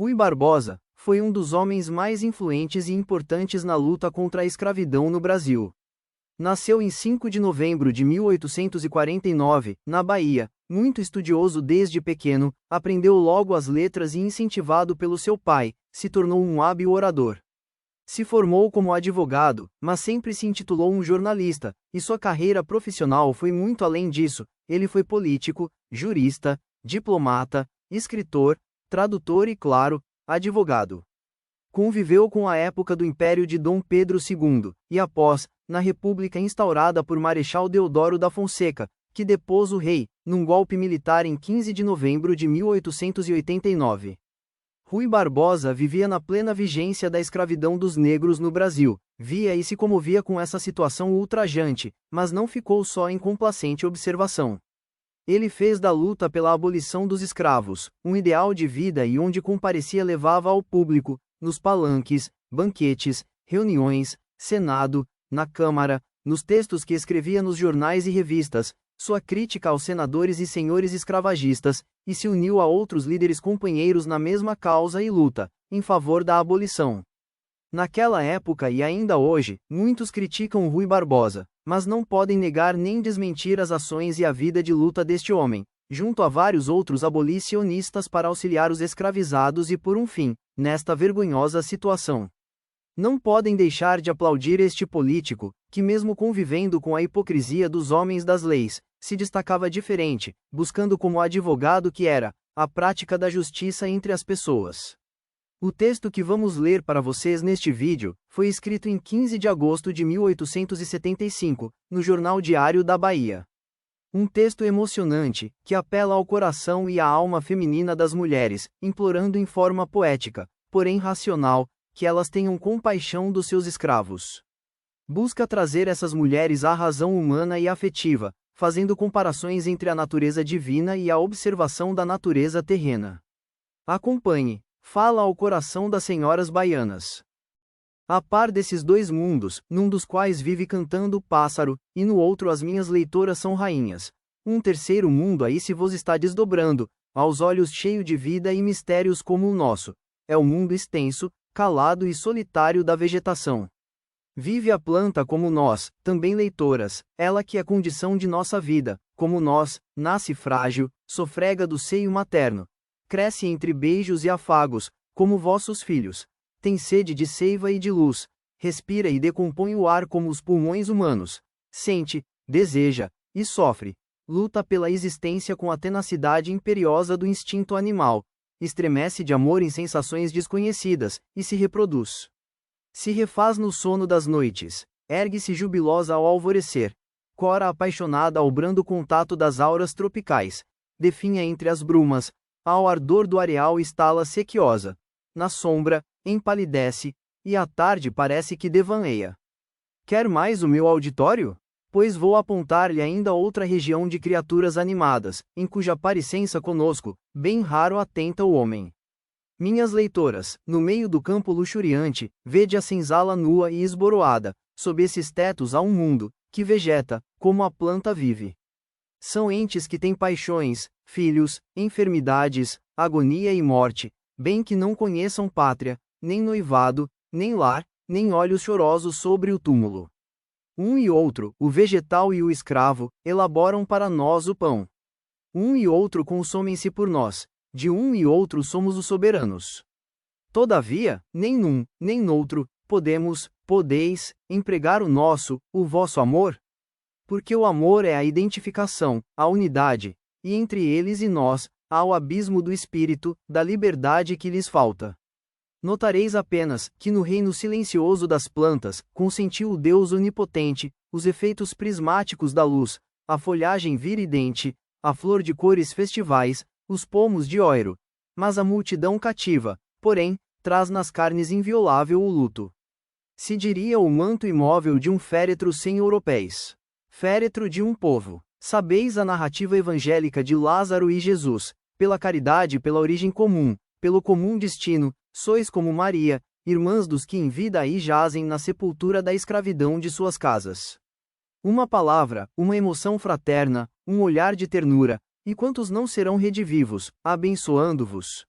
Rui Barbosa foi um dos homens mais influentes e importantes na luta contra a escravidão no Brasil. Nasceu em 5 de novembro de 1849, na Bahia. Muito estudioso desde pequeno, aprendeu logo as letras e, incentivado pelo seu pai, se tornou um hábil orador. Se formou como advogado, mas sempre se intitulou um jornalista, e sua carreira profissional foi muito além disso. Ele foi político, jurista, diplomata, escritor, tradutor e, claro, advogado. Conviveu com a época do Império de Dom Pedro II, e após, na República instaurada por Marechal Deodoro da Fonseca, que depôs o rei, num golpe militar em 15 de novembro de 1889. Rui Barbosa vivia na plena vigência da escravidão dos negros no Brasil, via e se comovia com essa situação ultrajante, mas não ficou só em complacente observação. Ele fez da luta pela abolição dos escravos um ideal de vida e onde comparecia levava ao público, nos palanques, banquetes, reuniões, Senado, na Câmara, nos textos que escrevia nos jornais e revistas, sua crítica aos senadores e senhores escravagistas, e se uniu a outros líderes companheiros na mesma causa e luta, em favor da abolição. Naquela época e ainda hoje, muitos criticam Rui Barbosa, mas não podem negar nem desmentir as ações e a vida de luta deste homem, junto a vários outros abolicionistas para auxiliar os escravizados e por um fim, nesta vergonhosa situação. Não podem deixar de aplaudir este político, que mesmo convivendo com a hipocrisia dos homens das leis, se destacava diferente, buscando como advogado que era, a prática da justiça entre as pessoas. O texto que vamos ler para vocês neste vídeo, foi escrito em 15 de agosto de 1875, no Jornal Diário da Bahia. Um texto emocionante, que apela ao coração e à alma feminina das mulheres, implorando em forma poética, porém racional, que elas tenham compaixão dos seus escravos. Busca trazer essas mulheres à razão humana e afetiva, fazendo comparações entre a natureza divina e a observação da natureza terrena. Acompanhe. Fala ao coração das senhoras baianas. A par desses dois mundos, num dos quais vive cantando o pássaro, e no outro as minhas leitoras são rainhas. Um terceiro mundo aí se vos está desdobrando, aos olhos cheio de vida e mistérios como o nosso. É o mundo extenso, calado e solitário da vegetação. Vive a planta como nós, também leitoras, ela que é condição de nossa vida, como nós, nasce frágil, sofrega do seio materno. Cresce entre beijos e afagos, como vossos filhos. Tem sede de seiva e de luz. Respira e decompõe o ar como os pulmões humanos. Sente, deseja, e sofre. Luta pela existência com a tenacidade imperiosa do instinto animal. Estremece de amor em sensações desconhecidas, e se reproduz. Se refaz no sono das noites. Ergue-se jubilosa ao alvorecer. Cora apaixonada ao brando contato das auras tropicais. Definha entre as brumas. Ao ardor do areal estala sequiosa. Na sombra, empalidece, e à tarde parece que devaneia. Quer mais o meu auditório? Pois vou apontar-lhe ainda outra região de criaturas animadas, em cuja parecença conosco, bem raro atenta o homem. Minhas leitoras, no meio do campo luxuriante, vede a senzala nua e esboroada, sob esses tetos há um mundo, que vegeta, como a planta vive. São entes que têm paixões, filhos, enfermidades, agonia e morte, bem que não conheçam pátria, nem noivado, nem lar, nem olhos chorosos sobre o túmulo. Um e outro, o vegetal e o escravo, elaboram para nós o pão. Um e outro consomem-se por nós, de um e outro somos os soberanos. Todavia, nem num, nem noutro, podeis, empregar o vosso amor? Porque o amor é a identificação, a unidade, e entre eles e nós, há o abismo do espírito, da liberdade que lhes falta. Notareis apenas, que no reino silencioso das plantas, consentiu o Deus onipotente, os efeitos prismáticos da luz, a folhagem viridente, a flor de cores festivais, os pomos de oiro. Mas a multidão cativa, porém, traz nas carnes inviolável o luto. Se diria o manto imóvel de um féretro sem europeus. Féretro de um povo. Sabeis a narrativa evangélica de Lázaro e Jesus, pela caridade e pela origem comum, pelo comum destino, sois como Maria, irmãs dos que em vida aí jazem na sepultura da escravidão de suas casas. Uma palavra, uma emoção fraterna, um olhar de ternura, e quantos não serão redivivos, abençoando-vos?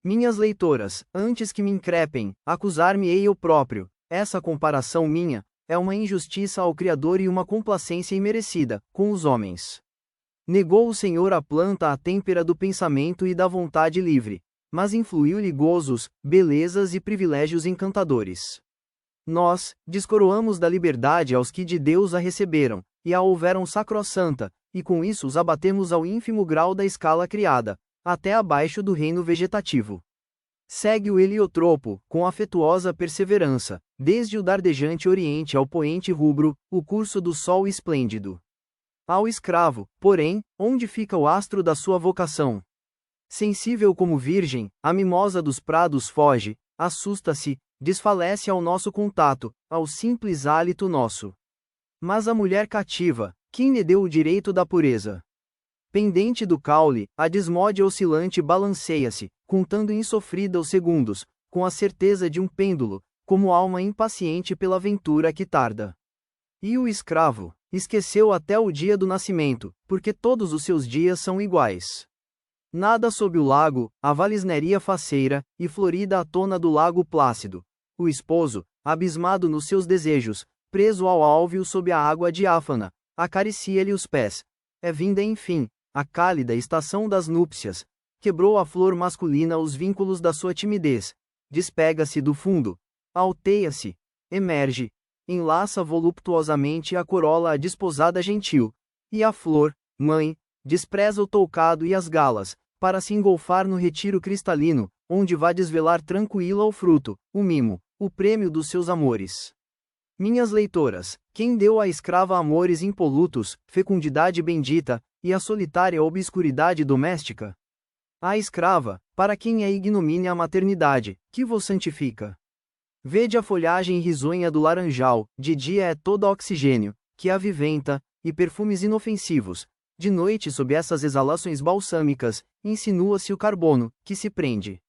Minhas leitoras, antes que me increpem, acusar-me-ei eu próprio. Essa comparação minha é uma injustiça ao Criador e uma complacência imerecida com os homens. Negou o Senhor à planta a têmpera do pensamento e da vontade livre, mas influiu-lhe gozos, belezas e privilégios encantadores. Nós descoroamos da liberdade aos que de Deus a receberam, e a houveram sacrossanta, e com isso os abatemos ao ínfimo grau da escala criada, até abaixo do reino vegetativo. Segue o heliotropo, com afetuosa perseverança, desde o dardejante oriente ao poente rubro, o curso do sol esplêndido. Ao escravo, porém, onde fica o astro da sua vocação? Sensível como virgem, a mimosa dos prados foge, assusta-se, desfalece ao nosso contato, ao simples hálito nosso. Mas a mulher cativa, quem lhe deu o direito da pureza? Pendente do caule, a desmode oscilante balanceia-se, contando insofrida os segundos, com a certeza de um pêndulo, como alma impaciente pela ventura que tarda. E o escravo, esqueceu até o dia do nascimento, porque todos os seus dias são iguais. Nada sob o lago, a valisneria faceira, e florida a tona do lago plácido. O esposo, abismado nos seus desejos, preso ao álveo sob a água diáfana, acaricia-lhe os pés. É vinda enfim a cálida estação das núpcias, quebrou a flor masculina os vínculos da sua timidez, despega-se do fundo, alteia-se, emerge, enlaça voluptuosamente a corola a desposada gentil, e a flor, mãe, despreza o toucado e as galas, para se engolfar no retiro cristalino, onde vá desvelar tranquila o fruto, o mimo, o prêmio dos seus amores. Minhas leitoras, quem deu à escrava amores impolutos, fecundidade bendita, e a solitária obscuridade doméstica? A escrava, para quem é ignomínia a maternidade, que vos santifica. Vede a folhagem risonha do laranjal, de dia é toda oxigênio, que aviventa, e perfumes inofensivos. De noite, sob essas exalações balsâmicas, insinua-se o carbono, que se prende.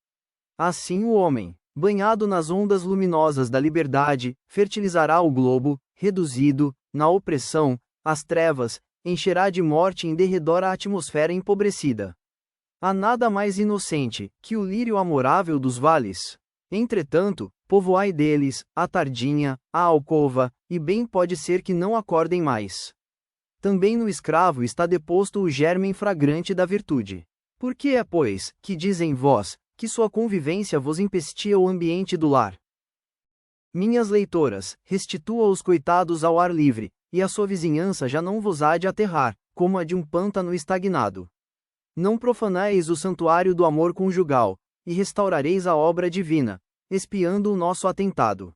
Assim o homem, banhado nas ondas luminosas da liberdade, fertilizará o globo, reduzido, na opressão, as trevas, encherá de morte em derredor a atmosfera empobrecida. Há nada mais inocente que o lírio amorável dos vales. Entretanto, povoai deles, a tardinha, a alcova, e bem pode ser que não acordem mais. Também no escravo está deposto o germen fragrante da virtude. Por que é, pois, que dizem vós, que sua convivência vos empestia o ambiente do lar? Minhas leitoras, restitua os coitados ao ar livre, e a sua vizinhança já não vos há de aterrar, como a de um pântano estagnado. Não profaneis o santuário do amor conjugal, e restaurareis a obra divina, expiando o nosso atentado.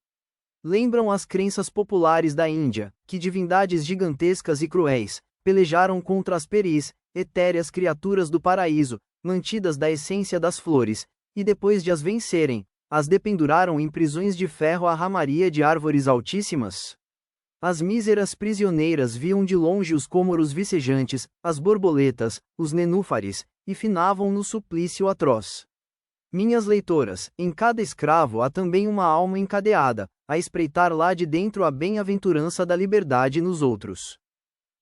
Lembram as crenças populares da Índia, que divindades gigantescas e cruéis, pelejaram contra as peris, etéreas criaturas do paraíso, mantidas da essência das flores, e depois de as vencerem, as dependuraram em prisões de ferro à ramaria de árvores altíssimas? As míseras prisioneiras viam de longe os cômoros vicejantes, as borboletas, os nenúfares, e finavam no suplício atroz. Minhas leitoras, em cada escravo há também uma alma encadeada, a espreitar lá de dentro a bem-aventurança da liberdade nos outros.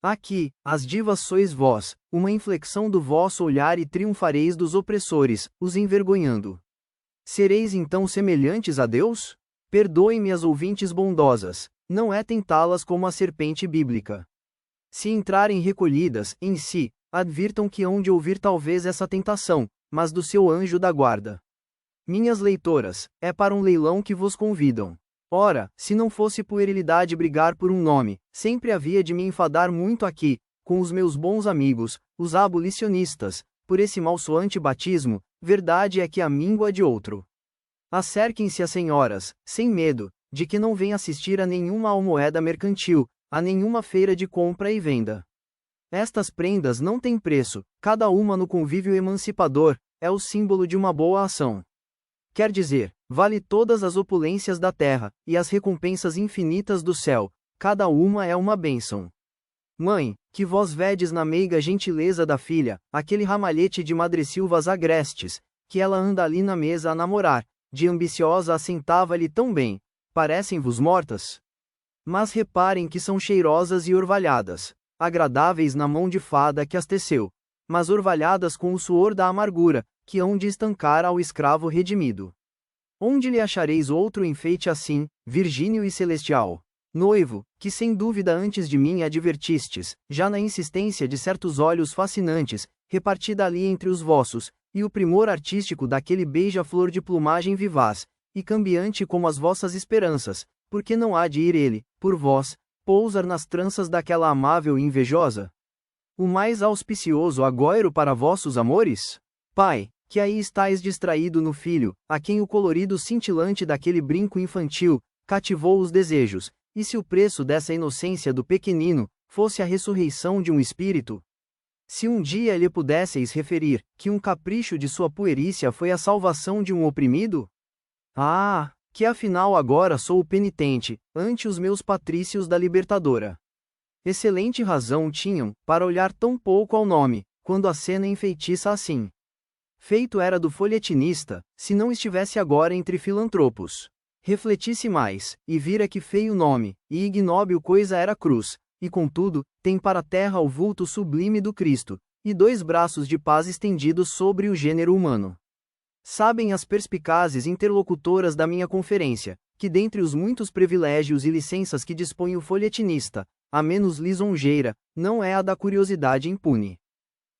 Aqui, as divas sois vós, uma inflexão do vosso olhar e triunfareis dos opressores, os envergonhando. Sereis então semelhantes a Deus? Perdoem-me as ouvintes bondosas, não é tentá-las como a serpente bíblica. Se entrarem recolhidas em si, advirtam que hão de ouvir talvez essa tentação, mas do seu anjo da guarda. Minhas leitoras, é para um leilão que vos convidam. Ora, se não fosse puerilidade brigar por um nome, sempre havia de me enfadar muito aqui, com os meus bons amigos, os abolicionistas, por esse malsoante batismo, verdade é que a míngua de outro. Acerquem-se as senhoras, sem medo, de que não venha assistir a nenhuma almoeda mercantil, a nenhuma feira de compra e venda. Estas prendas não têm preço, cada uma no convívio emancipador, é o símbolo de uma boa ação. Quer dizer, vale todas as opulências da terra, e as recompensas infinitas do céu, cada uma é uma bênção. Mãe, que vós vedes na meiga gentileza da filha, aquele ramalhete de madressilvas agrestes, que ela anda ali na mesa a namorar, de ambiciosa assentava-lhe tão bem, parecem-vos mortas? Mas reparem que são cheirosas e orvalhadas, agradáveis na mão de fada que as teceu, mas orvalhadas com o suor da amargura, que hão de estancar ao escravo redimido. Onde lhe achareis outro enfeite assim, virgíneo e celestial? Noivo, que sem dúvida antes de mim advertistes, já na insistência de certos olhos fascinantes, repartida ali entre os vossos, e o primor artístico daquele beija-flor de plumagem vivaz, e cambiante como as vossas esperanças, porque não há de ir ele, por vós, pousar nas tranças daquela amável e invejosa? O mais auspicioso agóero para vossos amores? Pai, que aí estáis distraído no filho, a quem o colorido cintilante daquele brinco infantil cativou os desejos, e se o preço dessa inocência do pequenino fosse a ressurreição de um espírito? Se um dia lhe pudesseis referir que um capricho de sua puerícia foi a salvação de um oprimido? Ah, que afinal agora sou o penitente, ante os meus patrícios da Libertadora. Excelente razão tinham, para olhar tão pouco ao nome, quando a cena enfeitiça assim. Feito era do folhetinista, se não estivesse agora entre filantropos. Refletisse mais, e vira que feio nome, e ignóbil coisa era a cruz, e contudo, tem para a terra o vulto sublime do Cristo, e 2 braços de paz estendidos sobre o gênero humano. Sabem as perspicazes interlocutoras da minha conferência, que dentre os muitos privilégios e licenças que dispõe o folhetinista, a menos lisonjeira, não é a da curiosidade impune.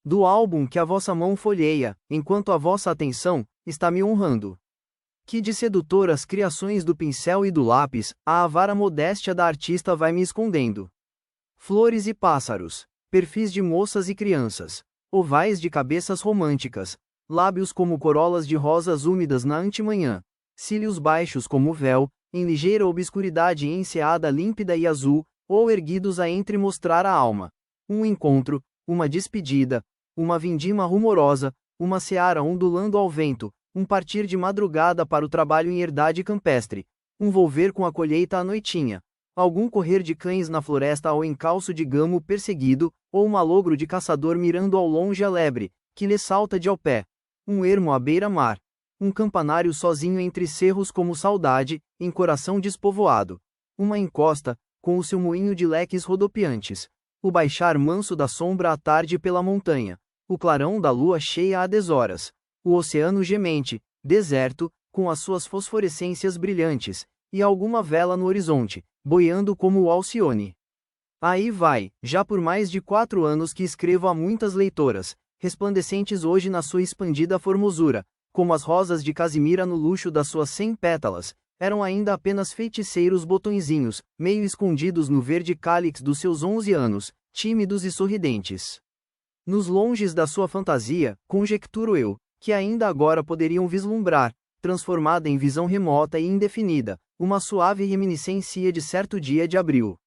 Do álbum que a vossa mão folheia, enquanto a vossa atenção está me honrando. Que de sedutoras criações do pincel e do lápis, a avara modéstia da artista vai me escondendo. Flores e pássaros, perfis de moças e crianças, ovais de cabeças românticas, lábios como corolas de rosas úmidas na antemanhã, cílios baixos como véu, em ligeira obscuridade enseada límpida e azul, ou erguidos a entremostrar a alma. Um encontro, uma despedida, uma vindima rumorosa, uma seara ondulando ao vento, um partir de madrugada para o trabalho em herdade campestre, um volver com a colheita à noitinha, algum correr de cães na floresta ao encalço de gamo perseguido, ou um malogro de caçador mirando ao longe a lebre, que lhe salta de ao pé, um ermo à beira-mar, um campanário sozinho entre cerros como saudade, em coração despovoado, uma encosta, com o seu moinho de leques rodopiantes, o baixar manso da sombra à tarde pela montanha, o clarão da lua cheia a deshoras, o oceano gemente, deserto, com as suas fosforescências brilhantes, e alguma vela no horizonte, boiando como o Alcione. Aí vai, já por mais de 4 anos que escrevo a muitas leitoras, resplandecentes hoje na sua expandida formosura, como as rosas de Casimira no luxo das suas 100 pétalas, eram ainda apenas feiticeiros botõezinhos, meio escondidos no verde cálix dos seus 11 anos, tímidos e sorridentes. Nos longes da sua fantasia, conjecturo eu, que ainda agora poderiam vislumbrar, transformada em visão remota e indefinida, uma suave reminiscência de certo dia de abril.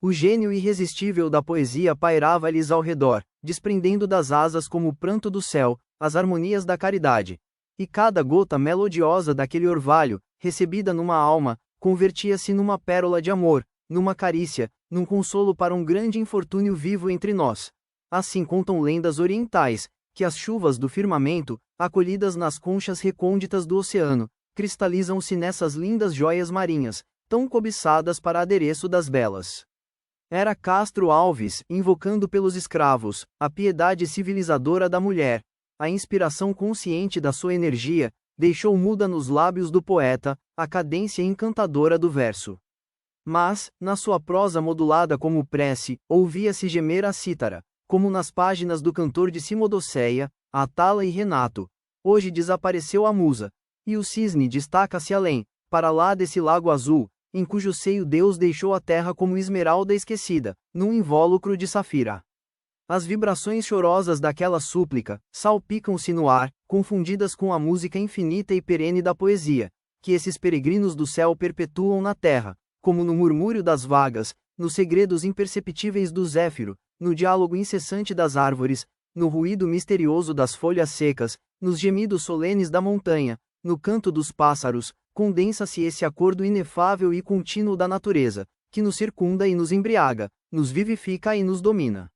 O gênio irresistível da poesia pairava-lhes ao redor, desprendendo das asas como o pranto do céu, as harmonias da caridade. E cada gota melodiosa daquele orvalho, recebida numa alma, convertia-se numa pérola de amor, numa carícia, num consolo para um grande infortúnio vivo entre nós. Assim contam lendas orientais, que as chuvas do firmamento, acolhidas nas conchas recônditas do oceano, cristalizam-se nessas lindas joias marinhas, tão cobiçadas para adereço das belas. Era Castro Alves, invocando pelos escravos, a piedade civilizadora da mulher, a inspiração consciente da sua energia, deixou muda nos lábios do poeta, a cadência encantadora do verso. Mas, na sua prosa modulada como prece, ouvia-se gemer a cítara, como nas páginas do cantor de Simodosseia, Atala e Renato. Hoje desapareceu a musa, e o cisne destaca-se além, para lá desse lago azul, em cujo seio Deus deixou a terra como esmeralda esquecida, num invólucro de safira. As vibrações chorosas daquela súplica, salpicam-se no ar, confundidas com a música infinita e perene da poesia, que esses peregrinos do céu perpetuam na terra, como no murmúrio das vagas, nos segredos imperceptíveis do zéfiro, no diálogo incessante das árvores, no ruído misterioso das folhas secas, nos gemidos solenes da montanha, no canto dos pássaros, condensa-se esse acordo inefável e contínuo da natureza, que nos circunda e nos embriaga, nos vivifica e nos domina.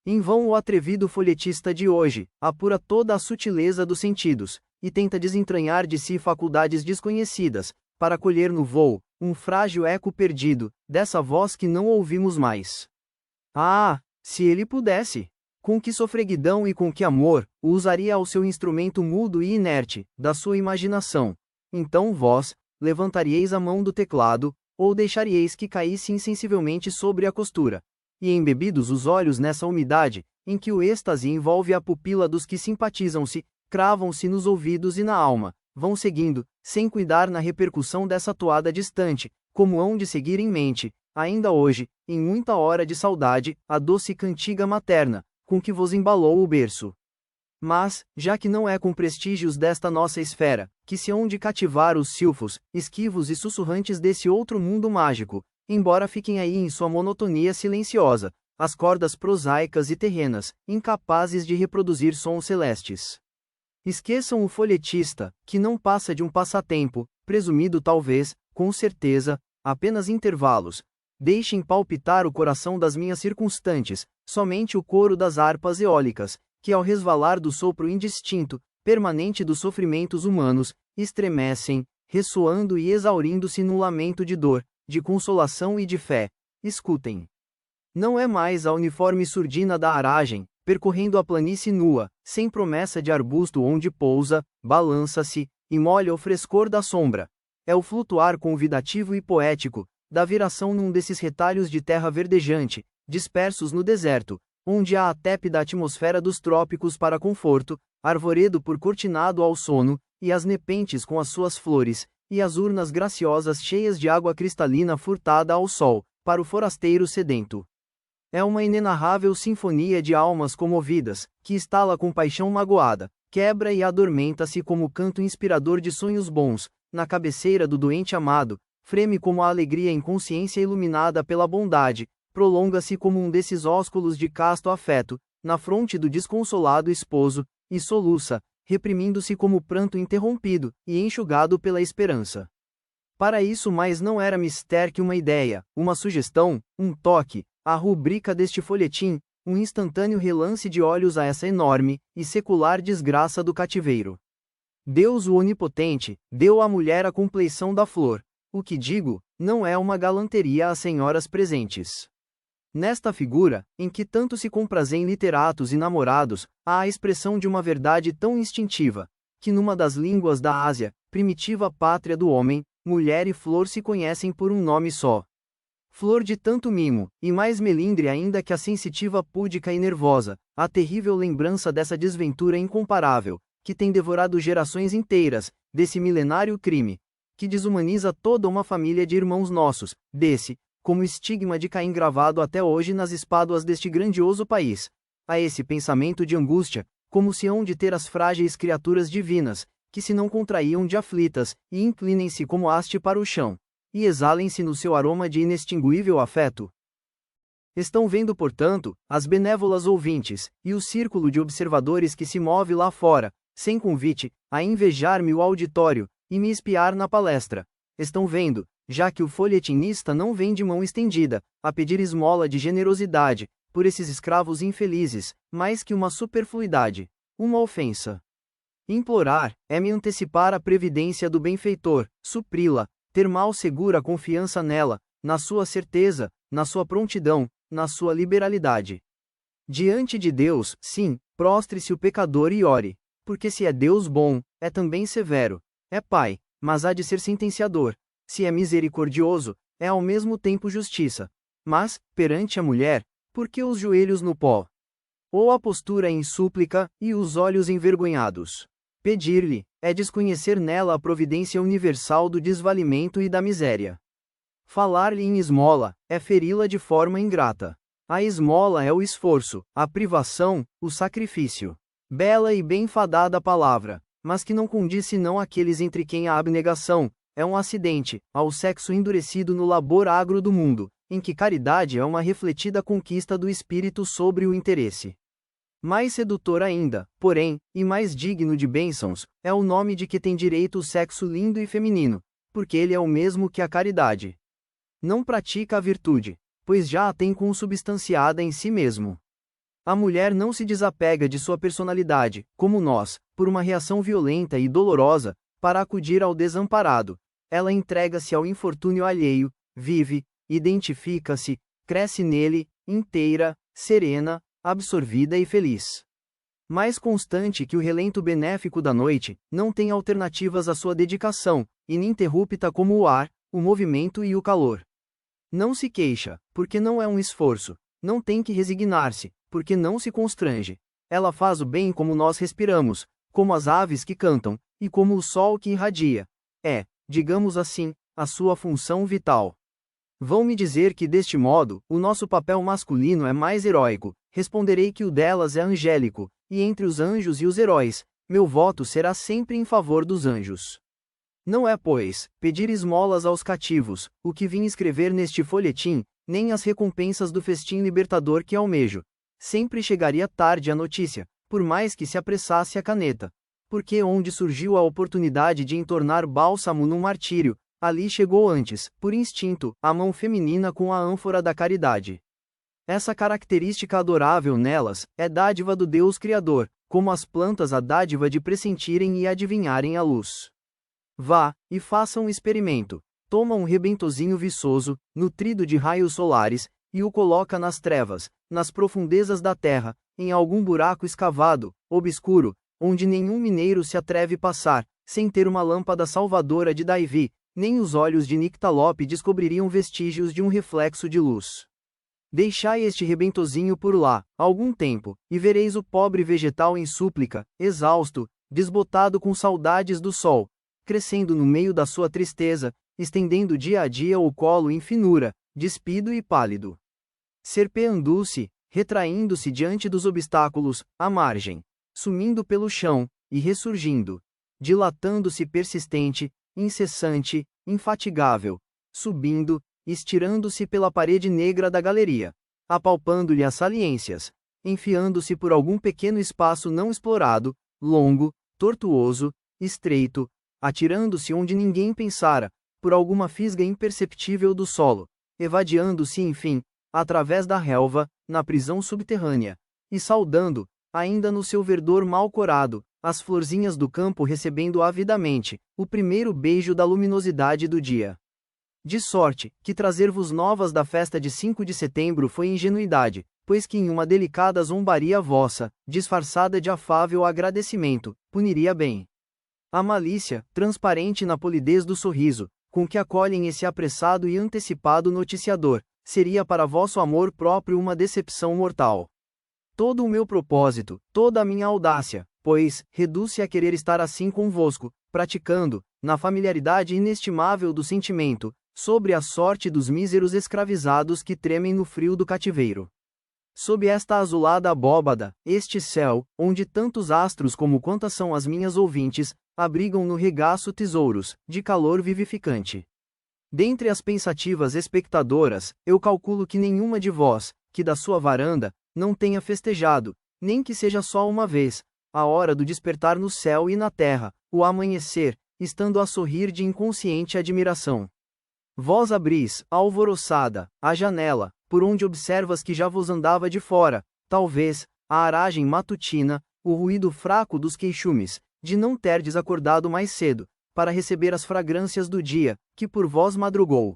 Em vão o atrevido folhetista de hoje, apura toda a sutileza dos sentidos, e tenta desentranhar de si faculdades desconhecidas, para colher no vôo, um frágil eco perdido, dessa voz que não ouvimos mais. Ah, se ele pudesse! Com que sofreguidão e com que amor, o usaria ao seu instrumento mudo e inerte, da sua imaginação. Então vós, levantaríeis a mão do teclado, ou deixaríeis que caísse insensivelmente sobre a costura. E embebidos os olhos nessa umidade, em que o êxtase envolve a pupila dos que simpatizam-se, cravam-se nos ouvidos e na alma, vão seguindo, sem cuidar na repercussão dessa toada distante, como hão de seguir em mente, ainda hoje, em muita hora de saudade, a doce cantiga materna, com que vos embalou o berço. Mas, já que não é com prestígios desta nossa esfera, que se hão de cativar os silfos, esquivos e sussurrantes desse outro mundo mágico, embora fiquem aí em sua monotonia silenciosa, as cordas prosaicas e terrenas, incapazes de reproduzir sons celestes. Esqueçam o folhetista, que não passa de um passatempo, presumido talvez, com certeza, apenas intervalos. Deixem palpitar o coração das minhas circunstantes, somente o coro das harpas eólicas, que ao resvalar do sopro indistinto, permanente dos sofrimentos humanos, estremecem, ressoando e exaurindo-se num lamento de dor, de consolação e de fé. Escutem. Não é mais a uniforme surdina da aragem, percorrendo a planície nua, sem promessa de arbusto onde pousa, balança-se, e molha o frescor da sombra. É o flutuar convidativo e poético, da viração num desses retalhos de terra verdejante, dispersos no deserto, onde há a tépida atmosfera dos trópicos para conforto, arvoredo por cortinado ao sono, e as nepentes com as suas flores, e as urnas graciosas cheias de água cristalina furtada ao sol, para o forasteiro sedento. É uma inenarrável sinfonia de almas comovidas, que estala com paixão magoada, quebra e adormenta-se como canto inspirador de sonhos bons, na cabeceira do doente amado, freme como a alegria em consciência iluminada pela bondade, prolonga-se como um desses ósculos de casto afeto, na fronte do desconsolado esposo, e soluça, reprimindo-se como pranto interrompido, e enxugado pela esperança. Para isso mais não era mister que uma ideia, uma sugestão, um toque, a rubrica deste folhetim, um instantâneo relance de olhos a essa enorme e secular desgraça do cativeiro. Deus o Onipotente, deu à mulher a compleição da flor. O que digo, não é uma galanteria às senhoras presentes. Nesta figura, em que tanto se comprazem literatos e namorados, há a expressão de uma verdade tão instintiva, que numa das línguas da Ásia, primitiva pátria do homem, mulher e flor se conhecem por um nome só. Flor de tanto mimo, e mais melindre ainda que a sensitiva púdica e nervosa, a terrível lembrança dessa desventura incomparável, que tem devorado gerações inteiras, desse milenário crime, que desumaniza toda uma família de irmãos nossos, desse, como estigma de Caim gravado até hoje nas espáduas deste grandioso país. A esse pensamento de angústia, como se hão de ter as frágeis criaturas divinas, que se não contraíam de aflitas, e inclinem-se como haste para o chão, e exalem-se no seu aroma de inextinguível afeto. Estão vendo, portanto, as benévolas ouvintes, e o círculo de observadores que se move lá fora, sem convite, a invejar-me o auditório, e me espiar na palestra. Estão vendo, já que o folhetinista não vem de mão estendida, a pedir esmola de generosidade, por esses escravos infelizes, mais que uma superfluidade, uma ofensa. Implorar, é me antecipar a previdência do benfeitor, supri-la, ter mal segura confiança nela, na sua certeza, na sua prontidão, na sua liberalidade. Diante de Deus, sim, prostre-se o pecador e ore, porque se é Deus bom, é também severo, é Pai, mas há de ser sentenciador, se é misericordioso, é ao mesmo tempo justiça. Mas, perante a mulher, por que os joelhos no pó? Ou a postura em súplica, e os olhos envergonhados? Pedir-lhe, é desconhecer nela a providência universal do desvalimento e da miséria. Falar-lhe em esmola, é feri-la de forma ingrata. A esmola é o esforço, a privação, o sacrifício. Bela e bem fadada palavra, mas que não condiz senão àqueles entre quem a abnegação é um acidente, ao sexo endurecido no labor agro do mundo, em que caridade é uma refletida conquista do espírito sobre o interesse. Mais sedutor ainda, porém, e mais digno de bênçãos, é o nome de que tem direito o sexo lindo e feminino, porque ele é o mesmo que a caridade. Não pratica a virtude, pois já a tem consubstanciada em si mesmo. A mulher não se desapega de sua personalidade, como nós, por uma reação violenta e dolorosa, para acudir ao desamparado. Ela entrega-se ao infortúnio alheio, vive, identifica-se, cresce nele, inteira, serena, absorvida e feliz. Mais constante que o relento benéfico da noite, não tem alternativas à sua dedicação, ininterrupta como o ar, o movimento e o calor. Não se queixa, porque não é um esforço, não tem que resignar-se, porque não se constrange. Ela faz o bem como nós respiramos, como as aves que cantam, e como o sol que irradia. É, digamos assim, a sua função vital. Vão me dizer que deste modo, o nosso papel masculino é mais heróico, responderei que o delas é angélico, e entre os anjos e os heróis, meu voto será sempre em favor dos anjos. Não é, pois, pedir esmolas aos cativos, o que vim escrever neste folhetim, nem as recompensas do festim libertador que almejo. Sempre chegaria tarde a notícia, por mais que se apressasse a caneta. Porque onde surgiu a oportunidade de entornar bálsamo num martírio, ali chegou antes, por instinto, a mão feminina com a ânfora da caridade. Essa característica adorável nelas, é dádiva do Deus Criador, como as plantas a dádiva de pressentirem e adivinharem a luz. Vá, e faça um experimento. Toma um rebentozinho viçoso, nutrido de raios solares, e o coloca nas trevas, nas profundezas da terra, em algum buraco escavado, obscuro, onde nenhum mineiro se atreve passar, sem ter uma lâmpada salvadora de Davy, nem os olhos de Nictalope descobririam vestígios de um reflexo de luz. Deixai este rebentozinho por lá, algum tempo, e vereis o pobre vegetal em súplica, exausto, desbotado com saudades do sol, crescendo no meio da sua tristeza, estendendo dia a dia o colo em finura, despido e pálido. Serpeando-se, retraindo-se diante dos obstáculos, à margem, sumindo pelo chão, e ressurgindo, dilatando-se persistente, incessante, infatigável, subindo, estirando-se pela parede negra da galeria, apalpando-lhe as saliências, enfiando-se por algum pequeno espaço não explorado, longo, tortuoso, estreito, atirando-se onde ninguém pensara, por alguma fisga imperceptível do solo, evadiando-se enfim, através da relva, na prisão subterrânea, e saudando, ainda no seu verdor mal corado, as florzinhas do campo recebendo avidamente, o primeiro beijo da luminosidade do dia. De sorte, que trazer-vos novas da festa de 5 de setembro foi ingenuidade, pois que em uma delicada zombaria vossa, disfarçada de afável agradecimento, puniria bem. A malícia, transparente na polidez do sorriso, com que acolhem esse apressado e antecipado noticiador, seria para vosso amor próprio uma decepção mortal. Todo o meu propósito, toda a minha audácia, pois, reduz-se a querer estar assim convosco, praticando, na familiaridade inestimável do sentimento, sobre a sorte dos míseros escravizados que tremem no frio do cativeiro. Sob esta azulada abóbada, este céu, onde tantos astros como quantas são as minhas ouvintes, abrigam no regaço tesouros, de calor vivificante. Dentre as pensativas espectadoras, eu calculo que nenhuma de vós, que da sua varanda, não tenha festejado, nem que seja só uma vez, a hora do despertar no céu e na terra, o amanhecer, estando a sorrir de inconsciente admiração. Vós abris, alvoroçada, a janela, por onde observas que já vos andava de fora, talvez, a aragem matutina, o ruído fraco dos queixumes, de não terdes acordado mais cedo, para receber as fragrâncias do dia, que por vós madrugou.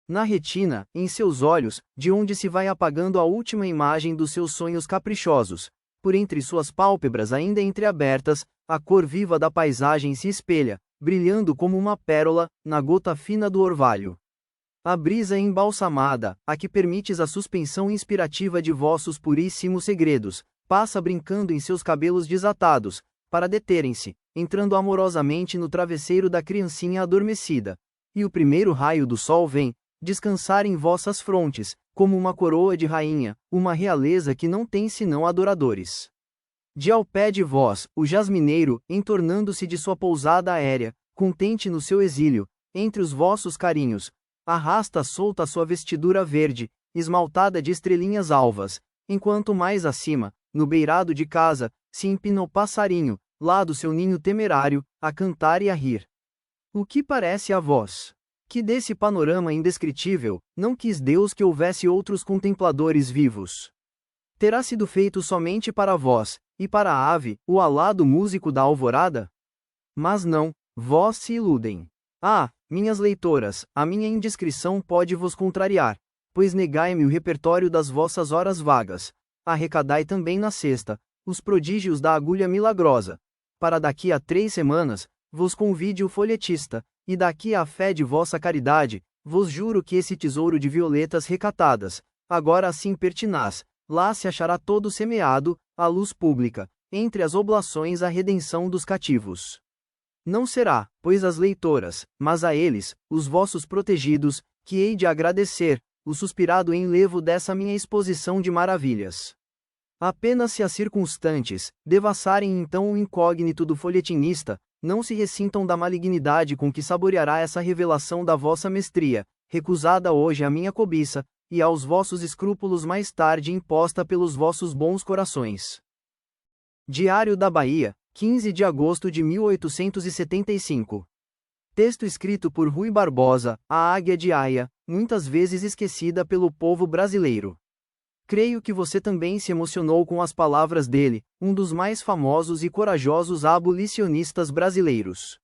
Na retina, em seus olhos, de onde se vai apagando a última imagem dos seus sonhos caprichosos, por entre suas pálpebras ainda entreabertas, a cor viva da paisagem se espelha, brilhando como uma pérola, na gota fina do orvalho. A brisa embalsamada, a que permites a suspensão inspirativa de vossos puríssimos segredos, passa brincando em seus cabelos desatados, para deterem-se, entrando amorosamente no travesseiro da criancinha adormecida. E o primeiro raio do sol vem, descansar em vossas frontes, como uma coroa de rainha, uma realeza que não tem senão adoradores. De ao pé de vós, o jasmineiro, entornando-se de sua pousada aérea, contente no seu exílio, entre os vossos carinhos, arrasta solta a sua vestidura verde, esmaltada de estrelinhas alvas, enquanto mais acima, no beirado de casa, se empina o passarinho, lá do seu ninho temerário, a cantar e a rir. O que parece a vós? Que desse panorama indescritível, não quis Deus que houvesse outros contempladores vivos. Terá sido feito somente para vós, e para a ave, o alado músico da alvorada? Mas não, vós se iludem. Ah, minhas leitoras, a minha indiscrição pode vos contrariar, pois negai-me o repertório das vossas horas vagas, arrecadai também na sexta, os prodígios da agulha milagrosa. Para daqui a 3 semanas, vos convide o folhetista, e daqui à fé de vossa caridade, vos juro que esse tesouro de violetas recatadas, agora assim pertinaz, lá se achará todo semeado, à luz pública, entre as oblações a redenção dos cativos. Não será, pois às leitoras, mas a eles, os vossos protegidos, que hei de agradecer, o suspirado enlevo dessa minha exposição de maravilhas. Apenas se as circunstantes devassarem então o incógnito do folhetinista, não se ressintam da malignidade com que saboreará essa revelação da vossa mestria, recusada hoje à minha cobiça, e aos vossos escrúpulos mais tarde imposta pelos vossos bons corações. Diário da Bahia, 15 de agosto de 1875. Texto escrito por Rui Barbosa, a Águia de Aia, muitas vezes esquecida pelo povo brasileiro. Creio que você também se emocionou com as palavras dele, um dos mais famosos e corajosos abolicionistas brasileiros.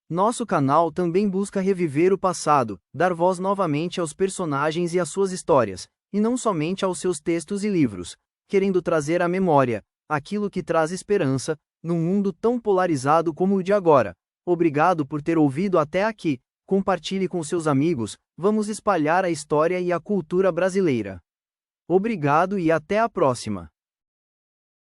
Nosso canal também busca reviver o passado, dar voz novamente aos personagens e às suas histórias, e não somente aos seus textos e livros, querendo trazer à memória aquilo que traz esperança, num mundo tão polarizado como o de agora. Obrigado por ter ouvido até aqui, compartilhe com seus amigos, vamos espalhar a história e a cultura brasileira. Obrigado e até a próxima.